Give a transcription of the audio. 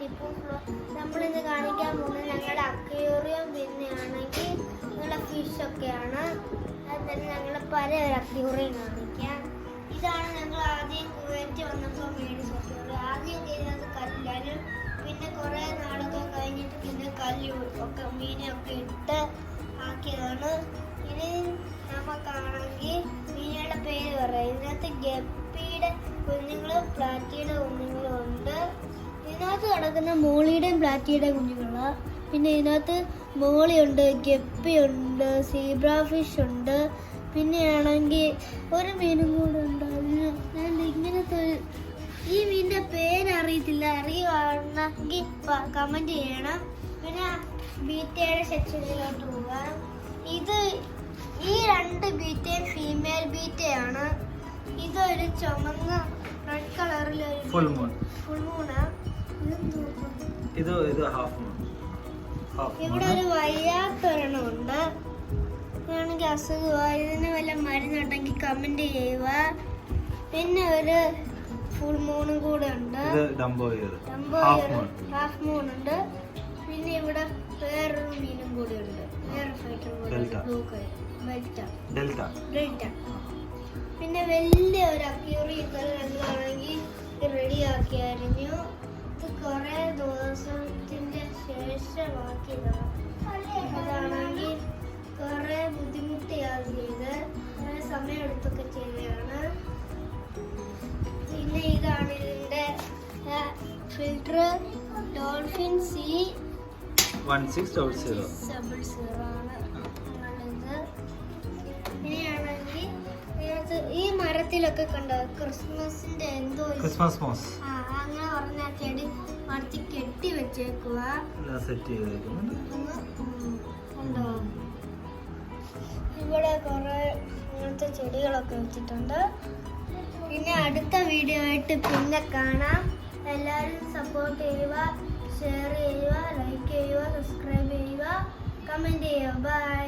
ഇപ്പോൾ നമ്മളിന്ന് കാണിക്കാൻ പോകുന്നത് ഞങ്ങളുടെ അക്വേറിയം പിന്നെയാണെങ്കിൽ ഞങ്ങളുടെ ഫിഷൊക്കെയാണ്. അത് തന്നെ ഞങ്ങൾ പല ഒരു അക്വേറിയം കാണിക്കാം. ഇതാണ് ഞങ്ങൾ ആദ്യം കുവൈറ്റ് വന്നപ്പോൾ മേടിച്ച അക്വേറിയം. ആദ്യം ചെയ്യുന്നത് കല്ലാനും പിന്നെ കുറേ നാളൊക്കെ കഴിഞ്ഞിട്ട് പിന്നെ കല്ല് ഒക്കെ മീനൊക്കെ ഇട്ട് ആക്കിയതാണ്. ഇനി നമുക്കാണെങ്കിൽ മീനുകളുടെ പേര് പറയാം. ഇതിനകത്ത് ഗപ്പിയുടെ കുഞ്ഞുങ്ങളും പ്ലാറ്റിയുടെ കുഞ്ഞുങ്ങളും ഉണ്ട്. ഇതിനകത്ത് കിടക്കുന്ന മോളിയുടെയും പ്ലാറ്റിയുടെയും കുഞ്ഞുങ്ങളാണ്. പിന്നെ ഇതിനകത്ത് മോളിയുണ്ട്, ഗപ്പിയുണ്ട്, സീബ്ര ഫിഷ് ഉണ്ട്. പിന്നെയാണെങ്കിൽ ഒരു മീനും കൂടെ ഉണ്ട്. ഇങ്ങനത്തെ ഈ മീനിന്റെ പേരറിയത്തില്ല, അറിയുവാണെങ്കിൽ കമന്റ് ചെയ്യണം. പിന്നെ ബീറ്റയുടെ സെക്ഷനിലോട്ട് പോകാം. ഈ രണ്ട് ബീറ്റയും ഫീമെയിൽ ബീറ്റയാണ്. ഇതൊരു ചുമന്ന റെഡ് കളറിലൊരു ഫുൾ മൂണാ. ഇത് ഹാഫ് മൂൺ. ഇവിടെ ഒരു വയ്യാത്തൊരെണ്ണമുണ്ട്. ഇതാണെങ്കിൽ അസുഖമാണ്. ഇതിന് വല്ല മരുന്നുണ്ടെങ്കിൽ കമന്റ് ചെയ്യുക. പിന്നെ ഒരു ഫുൾ മൂണും കൂടെ ഉണ്ട്. ഹാഫ് മൂൺ ഉണ്ട്. പിന്നെ ഇവിടെ വേറൊരു മീനും കൂടെ ഉണ്ട്. വേറെ ഫൈറ്റർ കൂടെ, ഡെൽറ്റ. പിന്നെ വലിയ ഒരു അക്വേറിയം ഞങ്ങളാണെങ്കിൽ റെഡി ആക്കിയായിരുന്നു. ഇത് കുറെ ദിവസത്തിന്റെ ശേഷമാക്കിയതാണ്. ഇതാണെങ്കിൽ കുറെ ബുദ്ധിമുട്ടിയാണ് ചെയ്ത്, കുറെ സമയമെടുത്തൊക്കെ ചെയ്തതാണ്. പിന്നെ ഇതാണ് ഇതിന്റെ ഫിൽറ്റർ, ഡോൾഫിൻ C1600 ആണ്. ഇനിയാണെങ്കിൽ ഈ മരത്തിലൊക്കെ കണ്ടോ ക്രിസ്മസിന്റെ എന്തോ അങ്ങനെ പറഞ്ഞ ചെടി മരത്തിൽ കെട്ടി വെച്ചേക്കുക. കണ്ടോ ഇവിടെ കുറെ ഇങ്ങനത്തെ ചെടികളൊക്കെ വെച്ചിട്ടുണ്ട്. പിന്നെ അടുത്ത വീഡിയോ ആയിട്ട് പിന്നെ കാണാം. എല്ലാവരും സപ്പോർട്ട് ചെയ്യുക, ഷെയർ ചെയ്യുക, ലൈക്ക് ചെയ്യുക, സബ്സ്ക്രൈബ് ചെയ്യുക, കമന്റ് ചെയ്യുക. ബൈ.